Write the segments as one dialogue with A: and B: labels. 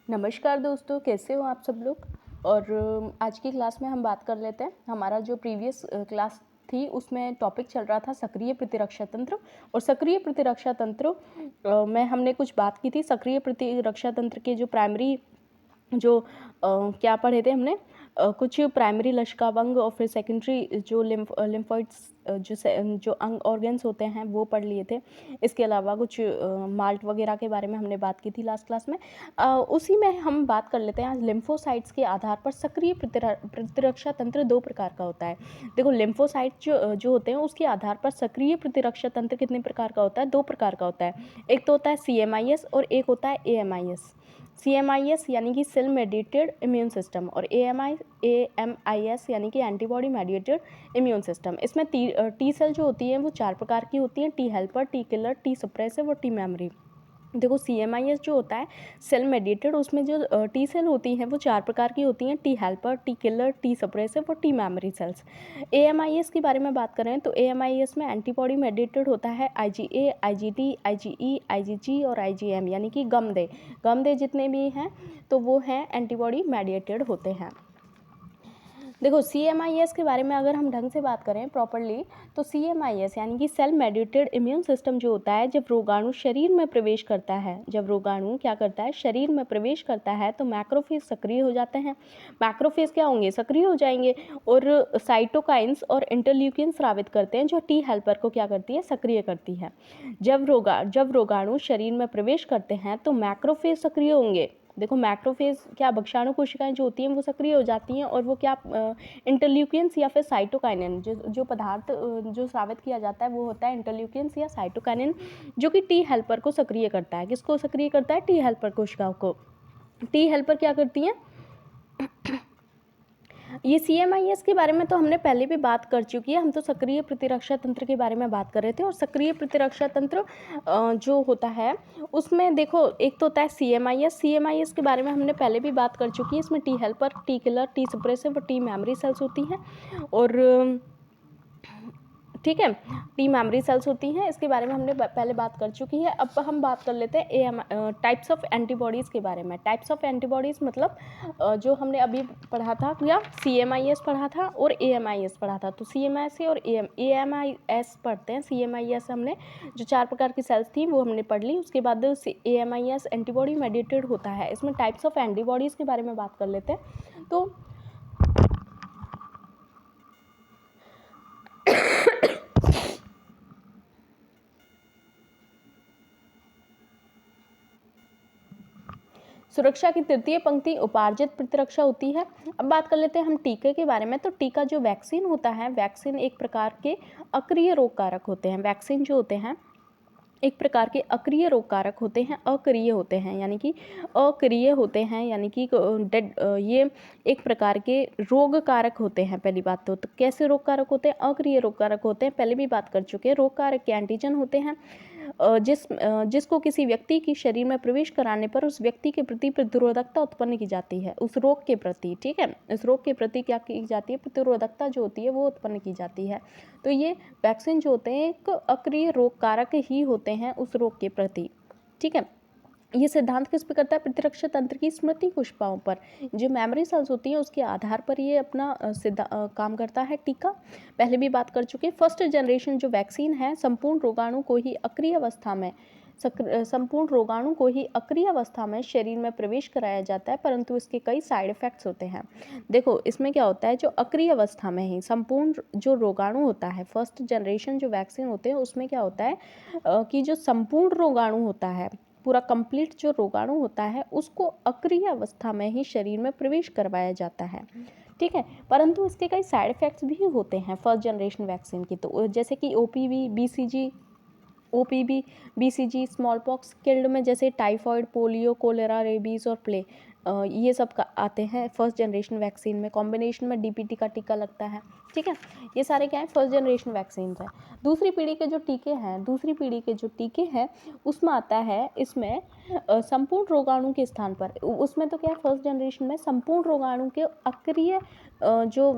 A: नमस्कार दोस्तों, कैसे हो आप सब लोग। और आज की क्लास में हम बात कर लेते हैं। हमारा जो प्रीवियस क्लास थी उसमें टॉपिक चल रहा था सक्रिय प्रतिरक्षा तंत्र। और सक्रिय प्रतिरक्षा तंत्र में हमने कुछ बात की थी। सक्रिय प्रतिरक्षा तंत्र के जो प्राइमरी जो क्या पढ़े थे हमने, कुछ प्राइमरी लसिकाभंग और फिर सेकेंडरी जो लिम्फोइड्स जो अंग ऑर्गन्स होते हैं वो पढ़ लिए थे। इसके अलावा कुछ माल्ट वगैरह के बारे में हमने बात की थी लास्ट क्लास में। उसी में हम बात कर लेते हैं आज लिम्फोसाइट्स के आधार पर। सक्रिय प्रतिरक्षा तंत्र दो प्रकार का होता है। देखो, लिम्फोसाइट जो होते हैं उसके आधार पर सक्रिय प्रतिरक्षा तंत्र कितने प्रकार का होता है? दो प्रकार का होता है। एक तो होता है CMIS और एक होता है AMIS। CMIS यानी कि सेल मेडिएटेड इम्यून सिस्टम और AMIS यानी कि एंटीबॉडी मेडिएटेड इम्यून सिस्टम। इसमें टी सेल जो होती है वो चार प्रकार की होती हैं: T helper, T killer, T suppressive और टी मेमोरी। देखो, CMIS जो होता है सेल मेडिएटेड, उसमें जो टी सेल होती हैं वो चार प्रकार की होती हैं: T helper, T killer, T suppressive और टी मेमोरी सेल्स। AMIS के बारे में बात करें तो AMIS में एंटीबॉडी मेडिएटेड होता है IgA, IgD, IgE, IgG और IgM यानी कि गमदे जितने भी हैं तो वो हैं एंटीबॉडी मेडिएटेड होते हैं। देखो, CMIS के बारे में अगर हम ढंग से बात करें प्रॉपरली तो CMIS यानी कि सेल मेडिएटेड इम्यून सिस्टम जो होता है, जब रोगाणु शरीर में प्रवेश करता है, जब रोगाणु क्या करता है, शरीर में प्रवेश करता है तो मैक्रोफेज सक्रिय हो जाते हैं। मैक्रोफेज क्या होंगे? सक्रिय हो जाएंगे और साइटोकाइंस और इंटरल्यूकिन स्रावित करते हैं जो टी हेल्पर को क्या करती है? सक्रिय करती है। जब रोगाणु शरीर में प्रवेश करते हैं तो मैक्रोफेज सक्रिय होंगे। देखो, मैक्रोफेज क्या, भक्षाणु कोशिकाएं जो होती हैं वो सक्रिय हो जाती हैं और वो क्या, इंटरल्यूकिन्स या फिर साइटोकाइनिन जो पदार्थ जो स्रावित किया जाता है वो होता है इंटरल्यूकिन्स या साइटोकाइनिन, जो कि टी हेल्पर को सक्रिय करता है। किसको सक्रिय करता है? टी हेल्पर कोशिकाओं को। टी हेल्पर क्या करती हैं? ये CMIS के बारे में तो हमने पहले भी बात कर चुकी है। हम तो सक्रिय प्रतिरक्षा तंत्र के बारे में बात कर रहे थे। और सक्रिय प्रतिरक्षा तंत्र जो होता है उसमें देखो, एक तो होता है CMIS के बारे में हमने पहले भी बात कर चुकी है। इसमें T helper, T killer, T suppressive और टी मेमोरी सेल्स होती हैं। और ठीक है, टी मेमोरी सेल्स होती हैं। इसके बारे में हमने पहले बात कर चुकी है। अब हम बात कर लेते हैं टाइप्स ऑफ एंटीबॉडीज़ के बारे में। टाइप्स ऑफ एंटीबॉडीज़ मतलब जो हमने अभी पढ़ा था, या CMIS पढ़ा था और AMIS पढ़ा था। तो CMIS और AMIS पढ़ते हैं। CMIS हमने जो चार प्रकार की सेल्स थी वो हमने पढ़ ली। उसके बाद AMIS एंटीबॉडी मेडिएटेड होता है। इसमें टाइप्स ऑफ एंटीबॉडीज़ के बारे में बात कर लेते हैं। तो सुरक्षा की तृतीय पंक्ति उपार्जित प्रतिरक्षा होती है। अब बात कर लेते हैं हम टीके के बारे में। तो टीका जो वैक्सीन होता है, वैक्सीन एक प्रकार के अक्रिय रोग कारक होते हैं। वैक्सीन जो होते हैं एक प्रकार के अक्रिय रोग कारक होते हैं, अक्रिय होते हैं यानी कि अक्रिय होते हैं, यानी कि ये एक प्रकार के रोग कारक होते हैं। पहली बात तो कैसे रोग कारक होते हैं? अक्रिय रोग कारक होते हैं, पहले भी बात कर चुके हैं। रोग कारक के एंटीजन होते हैं जिसको किसी व्यक्ति की शरीर में प्रवेश कराने पर उस व्यक्ति के प्रति प्रतिरोधकता उत्पन्न की जाती है। उस रोग के प्रति, ठीक है, उस रोग के प्रति क्या की जाती है? प्रतिरोधकता जो होती है वो उत्पन्न की जाती है। तो ये वैक्सीन जो होते हैं एक अक्रिय रोग कारक ही होते हैं उस रोग के प्रति, ठीक है। ये सिद्धांत किस पे करता है? प्रतिरक्षा तंत्र की स्मृति कोशिकाओं पर, जो मेमोरी सेल्स होती हैं उसके आधार पर ये अपना काम करता है टीका। पहले भी बात कर चुके हैं। फर्स्ट जनरेशन जो वैक्सीन है संपूर्ण रोगाणु को ही अक्रिय अवस्था में शरीर में प्रवेश कराया जाता है, परंतु इसके कई साइड इफेक्ट्स होते हैं। देखो, इसमें क्या होता है, जो अक्रिय अवस्था में ही संपूर्ण जो रोगाणु होता है, फर्स्ट जनरेशन जो वैक्सीन होते हैं उसमें क्या होता है कि जो संपूर्ण रोगाणु होता है, पूरा कंप्लीट जो रोगाणु होता है उसको अक्रिय अवस्था में ही शरीर में प्रवेश करवाया जाता है, ठीक है। परंतु इसके कई साइड इफेक्ट्स भी होते हैं फर्स्ट जनरेशन वैक्सीन की। तो जैसे कि OPV, BCG, small pox, killed में जैसे टाइफॉइड, पोलियो, कोलेरा, रेबीज और प्ले, ये सब का आते हैं फर्स्ट जनरेशन वैक्सीन में। कॉम्बिनेशन में DPT का टीका लगता है, ठीक है। ये सारे क्या है? फर्स्ट जनरेशन वैक्सीन है। दूसरी पीढ़ी के जो टीके हैं उसमें आता है, इसमें संपूर्ण रोगाणु के स्थान पर, उसमें तो क्या है, फर्स्ट जनरेशन में संपूर्ण रोगाणु के अक्रिय जो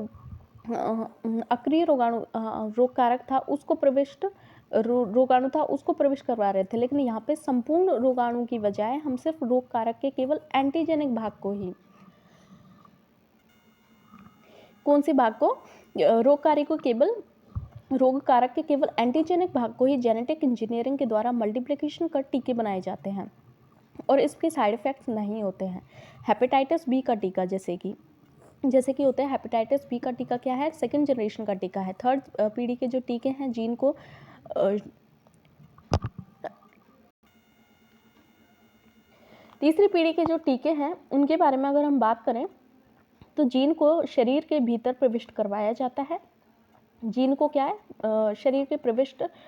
A: अक्रिय रोगाणु रोग कारक था उसको प्रविष्ट रोगाणु था उसको प्रविष्ट करवा रहे थे, लेकिन यहाँ पे संपूर्ण रोगाणु की बजाय हम सिर्फ रोग कारक के केवल एंटीजेनिक भाग को ही, कौन से भाग को, रोग कारक के केवल एंटीजेनिक भाग को ही जेनेटिक इंजीनियरिंग के द्वारा मल्टीप्लिकेशन कर टीके बनाए जाते हैं और इसके साइड इफेक्ट्स नहीं होते हैं। हेपेटाइटिस बी का टीका जैसे कि होता है, हेपेटाइटिस बी का टीका क्या है, सेकंड जनरेशन का टीका है। थर्ड पीढ़ी के जो टीके हैं जीन को तीसरी पीढ़ी के जो टीके हैं उनके बारे में अगर हम बात करें तो जीन को शरीर के भीतर प्रविष्ट करवाया जाता है। जीन को क्या है, शरीर के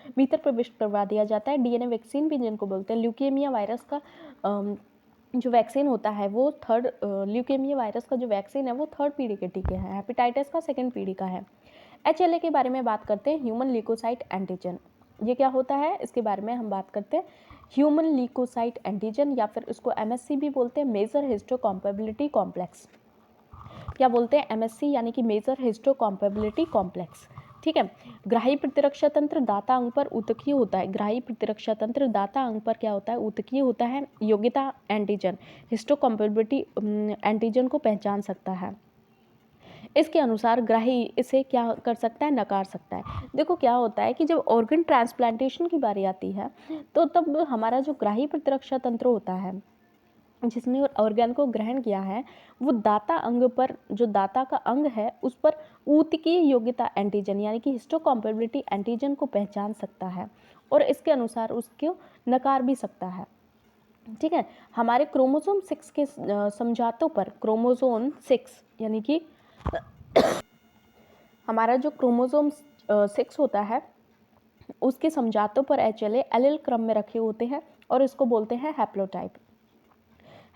A: भीतर प्रविष्ट करवा दिया जाता है। डीएनए वैक्सीन भी जिनको बोलते हैं। ल्यूकेमिया वायरस का जो वैक्सीन होता है वो ल्यूकेमिया वायरस का जो वैक्सीन है वो थर्ड पीढ़ी के टीके हैं। हेपेटाइटिस का सेकंड पीढ़ी का है। HLA के बारे में बात करते हैं, ह्यूमन ल्यूकोसाइट एंटीजन। ये क्या होता है, इसके बारे में हम बात करते हैं। ह्यूमन ल्यूकोसाइट एंटीजन या फिर इसको MSC भी बोलते हैं, मेजर हिस्टोकॉम्पैबिलिटी कॉम्प्लेक्स। क्या बोलते हैं, MSC यानी कि मेजर हिस्टोकॉम्पैबिलिटी कॉम्प्लेक्स। ठीक है। ग्राही प्रतिरक्षा तंत्र दाता अंग पर ऊतकीय होता है। ग्राही प्रतिरक्षा तंत्र दाता अंग पर क्या होता है, ऊतकीय होता है। योग्यता एंटीजन हिस्टोकॉम्पैबिलिटी एंटीजन को पहचान सकता है। इसके अनुसार ग्राही इसे क्या कर सकता है, नकार सकता है। देखो क्या होता है कि जब ऑर्गन ट्रांसप्लांटेशन की बारी आती है तो तब हमारा जो ग्राही प्रतिरक्षा तंत्र होता है जिसने ऑर्गन को ग्रहण किया है वो दाता अंग पर, जो दाता का अंग है उस पर ऊतकीय योग्यता एंटीजन यानी कि हिस्टोकॉम्पैबिलिटी एंटीजन को पहचान सकता है और इसके अनुसार उसको नकार भी सकता है। ठीक है। हमारे क्रोमोसोम 6 के समझौतों पर, क्रोमोसोम 6 यानी कि हमारा जो क्रोमोसोम 6 होता है उसके समझौतों पर HLA एलील क्रम में रखे होते हैं और इसको बोलते हैं हैप्लोटाइप।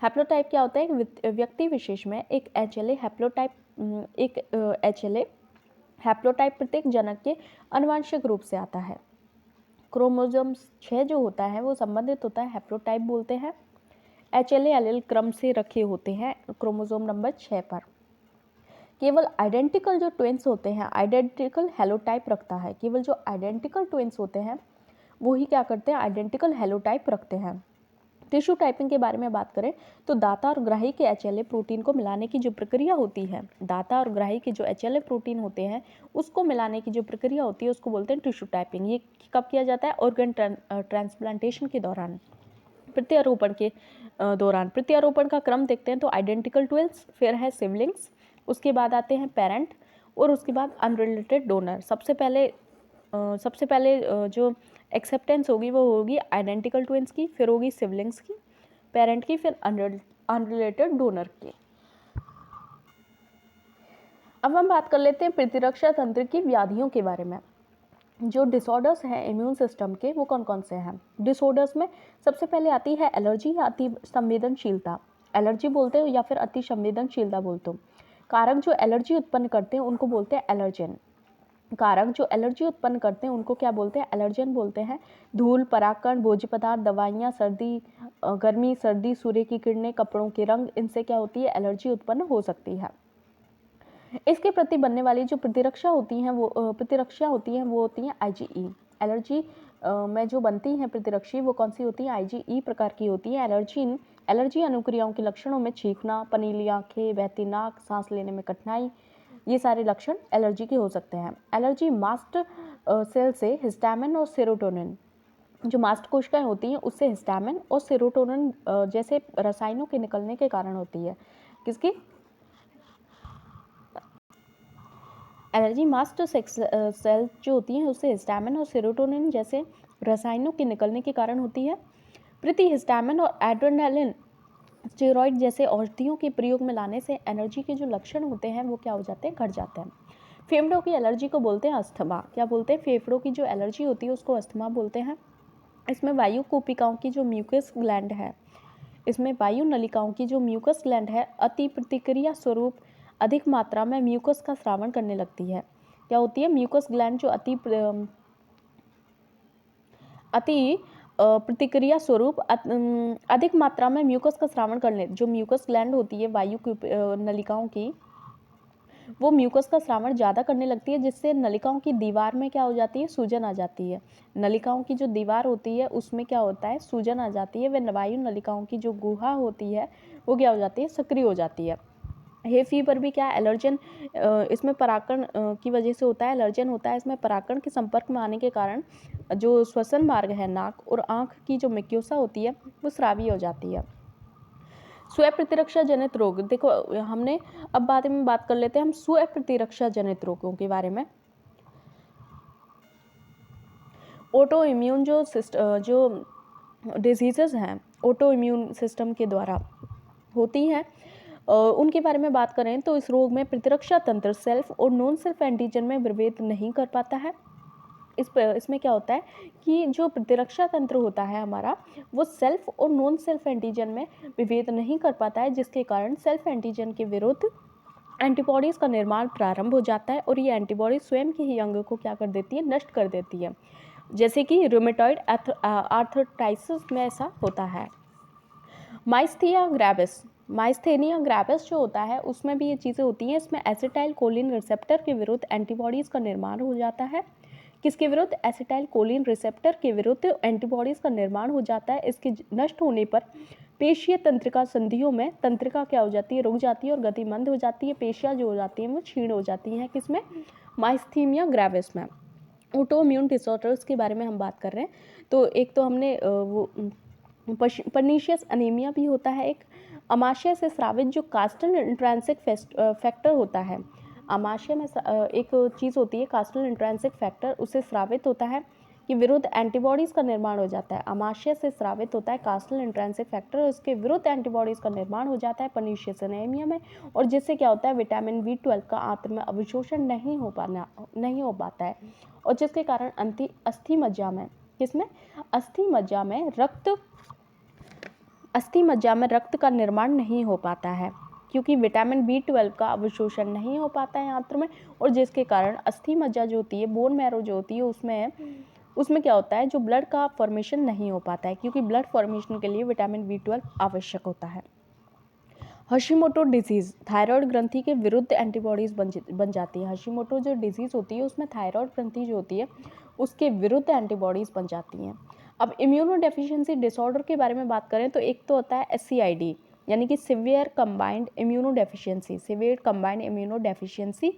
A: हैप्लोटाइप क्या होता है, एक व्यक्ति विशेष में एक HLA हैप्लोटाइप प्रत्येक जनक के आनुवंशिक रूप से आता है। क्रोमोसोम 6 जो होता है वो संबंधित होता है हैप्लोटाइप बोलते हैं। HLA एलील क्रम से रखे होते हैं क्रोमोसोम नंबर 6 पर। केवल आइडेंटिकल जो ट्विंस होते हैं आइडेंटिकल हेलोटाइप रखता है। केवल जो आइडेंटिकल ट्विंस होते हैं वो ही क्या करते हैं, आइडेंटिकल हेलोटाइप रखते हैं। टिश्यू टाइपिंग के बारे में बात करें तो दाता और ग्राही के HLA प्रोटीन को मिलाने की जो प्रक्रिया होती है, दाता और ग्राही के जो HLA प्रोटीन होते हैं उसको मिलाने की जो प्रक्रिया होती है उसको बोलते हैं टिश्यू टाइपिंग। ये कब किया जाता है, ऑर्गन ट्रांसप्लांटेशन के दौरान, प्रत्यारोपण के दौरान। प्रत्यारोपण का क्रम देखते हैं तो आइडेंटिकल ट्विंस, फिर है सिबलिंग्स, उसके बाद आते हैं पेरेंट और उसके बाद अनरिलेटेड डोनर। सबसे पहले जो एक्सेप्टेंस होगी वो होगी आइडेंटिकल ट्विंस की, फिर होगी सिबलिंग्स की, पेरेंट की, फिर अनरिलेटेड डोनर की। अब हम बात कर लेते हैं प्रतिरक्षा तंत्र की व्याधियों के बारे में। जो डिसऑर्डर्स हैं इम्यून सिस्टम के वो कौन कौन से हैं। डिसऑर्डर्स में सबसे पहले आती है एलर्जी या अति संवेदनशीलता। एलर्जी बोलते हो या फिर अति संवेदनशीलता बोलते हो। कारक जो एलर्जी उत्पन्न करते हैं उनको बोलते हैं एलर्जेन। कारक जो एलर्जी उत्पन्न करते हैं उनको क्या बोलते हैं, एलर्जेन बोलते हैं। धूल, परागकण, भोज्य पदार्थ, दवाइयाँ, गर्मी, सर्दी, सूर्य की किरणें, कपड़ों के रंग, इनसे क्या होती है, एलर्जी उत्पन्न हो सकती है। इसके प्रति बनने वाली जो प्रतिरक्षा होती हैं वो होती हैं IgE। एलर्जी में जो बनती हैं प्रतिरक्षी वो कौन सी होती है, IgE प्रकार की होती है। एलर्जी अनुक्रियाओं के लक्षणों में छींकना, पनीली आंखें, बहती नाक, सांस लेने में कठिनाई, ये सारे लक्षण एलर्जी के हो सकते हैं। एलर्जी मास्ट सेल से हिस्टामिन और सेरोटोनिन, जो मास्ट कोशिकाएं होती हैं उससे हिस्टामिन और सेरोटोनिन जैसे रसायनों के निकलने के कारण होती है। किसकी, एलर्जी मास्ट सेल जो होती हैं उससे हिस्टामिन और सेरोटोनिन जैसे रसायनों के निकलने के कारण होती है। हिस्टामिन और एड्रेनालिन, स्टेरॉइड जैसे औषधियों के प्रयोग में लाने से एलर्जी के जो लक्षण होते हैं वो क्या हो जाते हैं, घट जाते हैं। फेफड़ों की एलर्जी को बोलते हैं अस्थमा। क्या बोलते हैं, फेफड़ों की जो एलर्जी होती है उसको अस्थमा बोलते हैं। इसमें वायु कोशिकाओं की जो म्यूकस ग्लैंड है, इसमें वायु नलिकाओं की जो म्यूकस ग्लैंड है अति प्रतिक्रिया स्वरूप अधिक मात्रा में म्यूकस का स्रावण करने लगती है। क्या होती है, म्यूकस ग्लैंड जो अति प्रतिक्रिया स्वरूप अधिक मात्रा में म्यूकस का स्रावण करने, जो म्यूकस ग्लैंड होती है वायु नलिकाओं की वो म्यूकस का स्रावण ज़्यादा करने लगती है, जिससे नलिकाओं की दीवार में क्या हो जाती है, सूजन आ जाती है। नलिकाओं की जो दीवार होती है उसमें क्या होता है, सूजन आ जाती है। व वायु नलिकाओं की जो गुहा होती है वो क्या हो जाती है, सक्रिय हो जाती है। हे फीवर भी क्या एलर्जन, इसमें परागकण की वजह से होता है, एलर्जन होता है इसमें। परागकण के संपर्क में आने के कारण जो श्वसन मार्ग है, नाक और आँख की जो म्यूकोसा होती है वो स्रावी हो जाती है। स्वयं प्रतिरक्षा जनित रोग, देखो हमने अब बाद में बात कर लेते हैं हम स्वयं प्रतिरक्षा जनित रोगों के बारे में। ऑटो इम्यून जो डिजीजेस हैं ऑटो इम्यून सिस्टम के द्वारा होती हैं, उनके बारे में बात करें तो इस रोग में प्रतिरक्षा तंत्र सेल्फ और नॉन सेल्फ एंटीजन में विभेद नहीं कर पाता है। इसमें क्या होता है कि जो प्रतिरक्षा तंत्र होता है हमारा, वो सेल्फ और नॉन सेल्फ एंटीजन में विभेद नहीं कर पाता है, जिसके कारण सेल्फ एंटीजन के विरुद्ध एंटीबॉडीज़ का निर्माण प्रारंभ हो जाता है और ये एंटीबॉडीज स्वयं के ही अंग को क्या कर देती है, नष्ट कर देती है। जैसे कि रूमेटॉइड आर्थराइटिस में ऐसा होता है। माइस्थेनिया ग्रेविस जो होता है उसमें भी ये चीज़ें होती हैं। इसमें एसिटाइल कोलिन रिसेप्टर के विरुद्ध एंटीबॉडीज़ का निर्माण हो जाता है। किसके विरुद्ध, एसिटाइल कोलिन रिसेप्टर के विरुद्ध एंटीबॉडीज़ का निर्माण हो जाता है। इसके नष्ट होने पर पेशीय तंत्रिका संधियों में तंत्रिका क्या हो जाती है, रुक जाती है और गति मंद हो जाती है। पेशियाँ जो हो जाती हैं वो क्षीण हो जाती हैं। किसमें, माइस्थीनिया ग्रेविस में। ऑटोइम्यून डिसऑर्डर्स के बारे में हम बात कर रहे हैं तो एक तो हमने वो पर्नीशियस अनीमिया भी होता है एक। अमाशय से स्रावित जो कास्टल इंट्रांसिक फैक्टर होता है, अमाशय में एक चीज़ होती है कास्टल इंट्रांसिक फैक्टर, उससे स्रावित होता है कि विरुद्ध एंटीबॉडीज़ का निर्माण हो जाता है। अमाशय से स्रावित होता है कास्टल इंट्रांसिक फैक्टर, उसके विरुद्ध एंटीबॉडीज़ का निर्माण हो जाता है पर्नीशियस अनीमिया में, और जिससे क्या होता है विटामिन B12 का आंत्र में अवशोषण नहीं हो पाता है, और जिसके कारण अस्थि मज्जा में, किसमें, अस्थि मज्जा में रक्त का निर्माण नहीं हो पाता है, क्योंकि विटामिन B12 का अवशोषण नहीं हो पाता है आंत्र में, और जिसके कारण अस्थि मज्जा जो होती है, बोन मैरो जो होती है, उसमें क्या होता है, जो ब्लड का फॉर्मेशन नहीं हो पाता है, क्योंकि ब्लड फॉर्मेशन के लिए विटामिन B12 आवश्यक होता है। हशीमोटो डिजीज़, थायराइड ग्रंथि के विरुद्ध एंटीबॉडीज़ बन जाती है। हशीमोटो जो डिजीज़ होती है उसमें थायराइड ग्रंथि जो होती है उसके विरुद्ध एंटीबॉडीज़ बन जाती हैं। अब इम्यूनो डेफिशिएंसी डिसऑर्डर के बारे में बात करें तो एक तो होता है SCID, यानी कि severe combined immuno deficiency.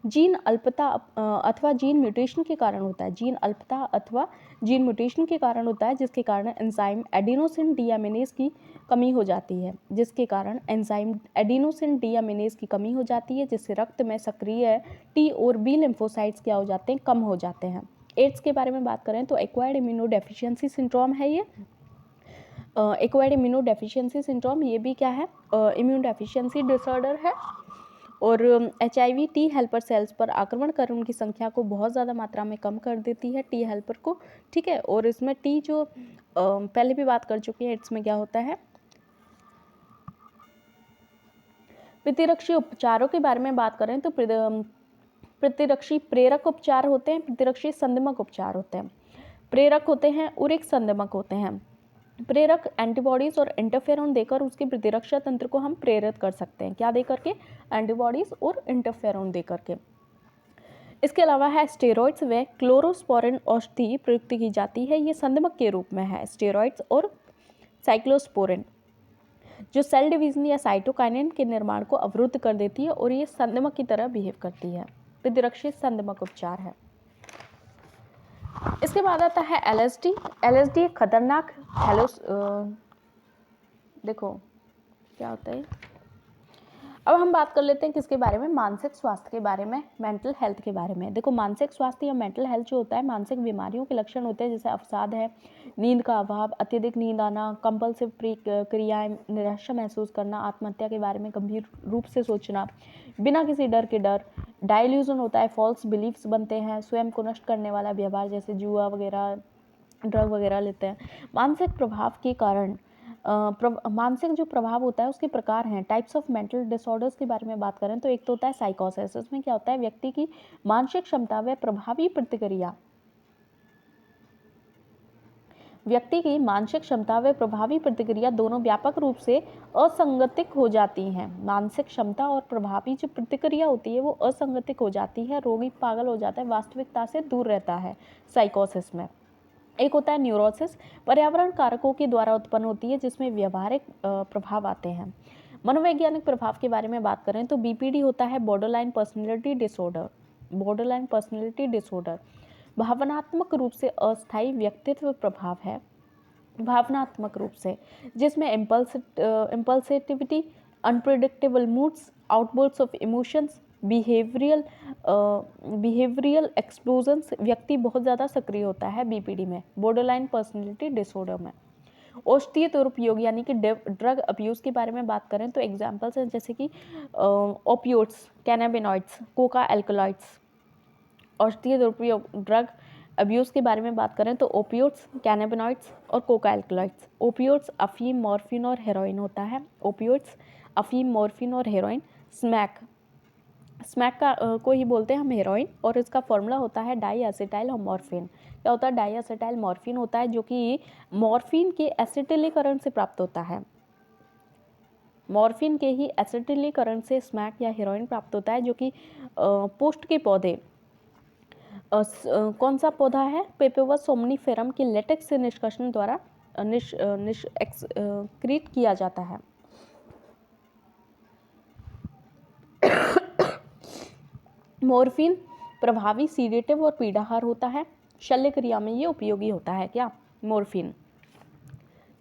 A: Gene अल्पता अथवा जीन म्यूटेशन के कारण होता है। जीन अल्पता अथवा जीन म्यूटेशन के कारण होता है, जिसके कारण एंजाइम एडिनोसिन डीएमिनेज की कमी हो जाती है, जिससे रक्त में सक्रिय T और B लिम्फोसाइट्स क्या हो जाते हैं, कम हो जाते हैं। एड्स के बारे में बात करें तो एक्वायर्ड इम्यूनो डेफिशिएंसी सिंड्रोम है ये। एक्वायर्ड इम्यूनो डेफिशिएंसी सिंड्रोम ये भी क्या है, इम्यून डेफिशिएंसी डिसऑर्डर है, और HIV T हेल्पर सेल्स पर आक्रमण कर उनकी संख्या को बहुत ज़्यादा मात्रा में कम कर देती है, T हेल्पर को, ठीक है। और इसमें T जो पहले भी बात कर चुके हैं, इसमें क्या होता है, प्रतिरक्षी उपचारों के बारे में बात करें तो प्रतिरक्षी प्रेरक उपचार होते हैं, प्रतिरक्षी संदमक उपचार होते हैं। प्रेरक होते हैं और एक संदमक होते हैं। प्रेरक एंटीबॉडीज़ और इंटरफेरॉन देकर उसकी प्रतिरक्षा तंत्र को हम प्रेरित कर सकते हैं। क्या देकर के, एंटीबॉडीज़ और इंटरफेरॉन देकर के। इसके अलावा है स्टेरॉइड्स व क्लोरोस्पोरिन औषधि प्रयुक्त की जाती है, ये संदमक के रूप में है। स्टेरॉइड्स और साइक्लोस्पोरिन जो सेल डिवीजन या साइटोकाइनिन के निर्माण को अवरुद्ध कर देती है और ये संदमक की तरह बिहेव करती है। प्रतिरक्षी संदमक उपचार है। इसके बाद आता है LSD एक खतरनाक देखो क्या होता है। अब हम बात कर लेते हैं किसके बारे में, मानसिक स्वास्थ्य के बारे में, मेंटल हेल्थ के बारे में। देखो मानसिक स्वास्थ्य या मेंटल हेल्थ जो होता है, मानसिक बीमारियों के लक्षण होते हैं, जैसे अवसाद है, नींद का अभाव, अत्यधिक नींद आना, कंपल्सिव क्रियाएं, निराशा महसूस करना, आत्महत्या के बारे में गंभीर रूप से सोचना बिना किसी डर के, डायल्यूजन होता है, फॉल्स बिलीफ्स बनते हैं, स्वयं को नष्ट करने वाला व्यवहार जैसे जुआ वगैरह, ड्रग वगैरह लेते हैं। मानसिक प्रभाव के कारण मानसिक जो प्रभाव होता है उसके प्रकार हैं। टाइप्स ऑफ मेंटल डिसऑर्डर्स के बारे में बात करें तो एक तो होता है साइकोसिस। इसमें क्या होता है, व्यक्ति की मानसिक क्षमता व प्रभावी प्रतिक्रिया व्यक्ति की मानसिक क्षमता व प्रभावी प्रतिक्रिया दोनों व्यापक रूप से असंगतिक हो जाती हैं। मानसिक क्षमता और प्रभावी जो प्रतिक्रिया होती है वो असंगतिक हो जाती है, रोगी पागल हो जाता है, वास्तविकता से दूर रहता है साइकोसिस में। एक होता है न्यूरोसिस, पर्यावरण कारकों के द्वारा उत्पन्न होती है जिसमें व्यवहारिक प्रभाव आते हैं। मनोवैज्ञानिक प्रभाव के बारे में बात करें तो बीपीडी होता है borderline personality disorder. Borderline personality disorder भावनात्मक रूप से अस्थायी व्यक्तित्व प्रभाव है, भावनात्मक रूप से, जिसमें impulsivity, unpredictable moods, outburst of emotions, behavioural explosions, व्यक्ति बहुत ज़्यादा सक्रिय होता है बीपीडी में, बॉर्डरलाइन पर्सनैलिटी डिसऑर्डर में। औषधीय दुरुपयोग यानी कि ड्रग अब्यूज़ के बारे में बात करें तो एग्जाम्पल्स हैं जैसे कि ओपियोइड्स, कैनाबिनॉइड्स, कोका एल्कलॉइड्स। औषधीय दुरुपयोग ड्रग अब्यूज़ के बारे में बात करें तो ओपियोइड्स, कैनाबिनॉइड्स और कोका एल्कलॉइड्स। ओपियोइड्स अफीम, मॉर्फिन और हेरोइन होता है। ओपियोइड्स अफीम, मॉर्फिन और हेरोइन। स्मैक, स्मैक का को ही बोलते हैं हम हेरोइन, और इसका फॉर्मूला होता है डाई एसिटाइल मॉर्फिन। क्या होता है? डाई एसिटाइल मॉर्फिन होता है जो कि मॉर्फिन के एसिटिलीकरण से प्राप्त होता है। मॉर्फिन के ही एसिटिलीकरण से स्मैक या हेरोइन प्राप्त होता है, जो कि पुष्ट के पौधे, कौन सा पौधा है? पेपेवस सोमनीफेरम के लेटेक्स से निष्कर्षण द्वारा एक्सक्रीट किया जाता है। मॉर्फिन प्रभावी सीडेटिव और पीड़ाहार होता है। शल्य क्रिया में ये उपयोगी होता है क्या? मॉर्फिन।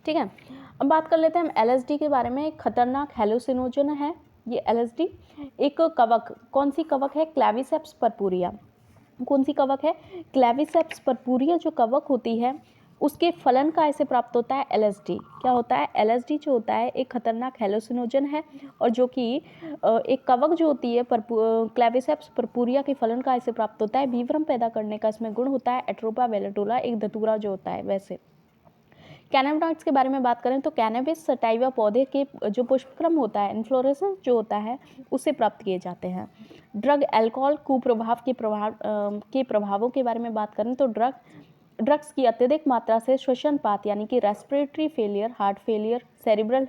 A: ठीक है, अब बात कर लेते हैं हम एलएसडी के बारे में। एक खतरनाक हेलुसिनोजन है ये एलएसडी। एक कवक, कौन सी कवक है? क्लेविसेप्स पर्पूरिया। कौन सी कवक है? क्लेविसेप्स पर्पूरिया जो कवक होती है उसके फलन का ऐसे प्राप्त होता है एलएसडी। क्या होता है? एलएसडी जो होता है एक खतरनाक हेलुसिनोजन है, और जो कि एक कवक जो होती है क्लेविसेप्स पर्पूरिया के फलन का ऐसे प्राप्त होता है। विवरम पैदा करने का इसमें गुण होता है। एट्रोपा वेलेटोला, एक धतूरा जो होता है वैसे। कैनाबिनॉइड्स के बारे में बात करें तो कैनबिस सटाइवा पौधे के जो पुष्पक्रम होता है, इन्फ्लोरेसेंस जो होता है, उससे प्राप्त किए जाते हैं। ड्रग एल्कोहल कुप्रभाव के प्रभावों के बारे में बात करें तो ड्रग्स की अत्यधिक मात्रा से श्वसनपात यानी कि respiratory failure, heart failure, cerebral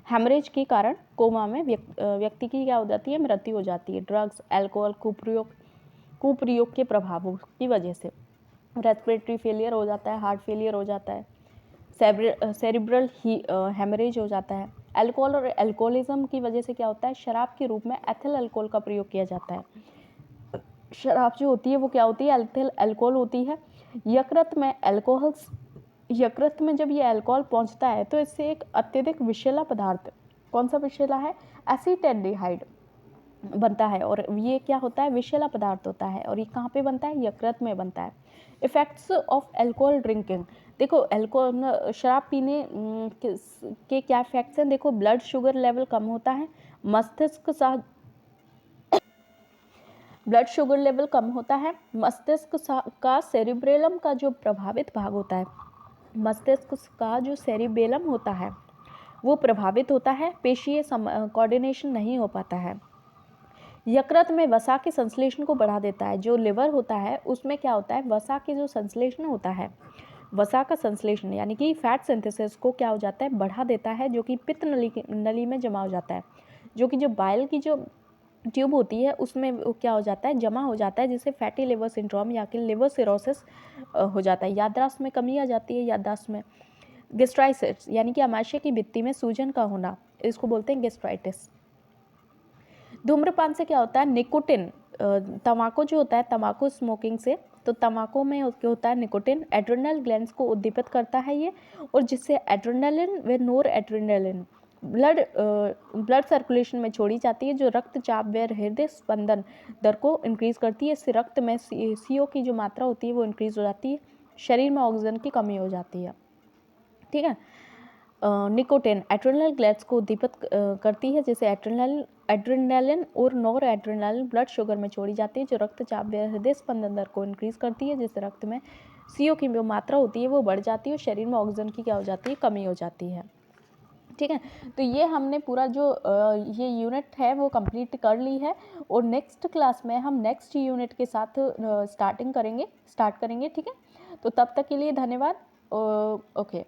A: haemorrhage के कारण कोमा में व्यक्ति की क्या हो जाती है? मृत्यु हो जाती है। ड्रग्स, एल्कोहल कुप्रयोग के प्रभावों की वजह से रेस्पिरेटरी फेलियर हो जाता है, हार्ट फेलियर हो जाता है, सेरिब्रल हेमरेज हो जाता है। अल्कोहल और अल्कोहलिज्म की वजह से क्या होता है? शराब के रूप में एथिल अल्कोहल का प्रयोग किया जाता है। शराब जो होती है वो क्या होती है? एथिल अल्कोहल होती है। यकृत में जब ये अल्कोहल पहुंचता है तो इससे एक अत्यधिक विषैला पदार्थ, कौन सा विषैला है? एसीटल्डिहाइड बनता है, और ये क्या होता है? विषैला पदार्थ होता है, और ये कहाँ पे बनता है? यकृत में बनता है। इफेक्ट्स ऑफ अल्कोहल ड्रिंकिंग, देखो अल्कोहल शराब पीने के क्या इफेक्ट्स हैं? देखो, ब्लड शुगर लेवल कम होता है, ब्लड शुगर लेवल कम होता है, मस्तिष्क का सेरिब्रेलम का जो प्रभावित भाग होता है, मस्तिष्क का जो सेरिबेलम होता है वो प्रभावित होता है, पेशीय कोऑर्डिनेशन नहीं हो पाता है। यकृत में वसा के संश्लेषण को बढ़ा देता है। जो लिवर होता है उसमें क्या होता है? वसा के जो संश्लेषण होता है, वसा का संश्लेषण यानी कि फैट सिंथेसिस को क्या हो जाता है? बढ़ा देता है, जो कि पित्त नली में जमा हो जाता है, जो कि जो बाइल की जो ट्यूब होती है उसमें वो क्या हो जाता है? जमा हो जाता है, जिससे फैटी लिवर सिंड्रोम या कि लिवर सिरोसिस हो जाता है। याददाश्त में कमी आ जाती है, याददाश्त में। गेस्ट्राइटिस यानी कि आमाशय की भित्ति में सूजन का होना, इसको बोलते हैं गेस्ट्राइटिस। धूम्रपान से क्या होता है? निकोटिन, तंबाकू जो होता है, तंबाकू स्मोकिंग से, तो तंबाकू में क्या होता है? निकोटिन एड्रेनल ग्लैंड्स को उद्दीपित करता है ये, और जिससे एड्रेनलिन व नोर एड्रेनलिन ब्लड सर्कुलेशन में छोड़ी जाती है, जो रक्तचाप व हृदय स्पंदन दर को इंक्रीज करती है। इससे रक्त में CO की जो मात्रा होती है वो इंक्रीज हो जाती है, शरीर में ऑक्सीजन की कमी हो जाती है। ठीक है, निकोटिन एड्रेनल ग्लैंड्स को उद्दीपित करती है, जिसे एड्रेनलिन और नॉर एड्रेनलिन ब्लड शुगर में छोड़ी जाती है, जो रक्तचाप व हृदय स्पंदन दर को इंक्रीज करती है, जिससे रक्त में CO की जो मात्रा होती है वो बढ़ जाती है, और शरीर में ऑक्सीजन की क्या हो जाती है? कमी हो जाती है। ठीक है, तो ये हमने पूरा जो ये यूनिट है वो कंप्लीट कर ली है, और नेक्स्ट क्लास में हम नेक्स्ट यूनिट के साथ स्टार्ट करेंगे। ठीक है, तो तब तक के लिए धन्यवाद। ओके,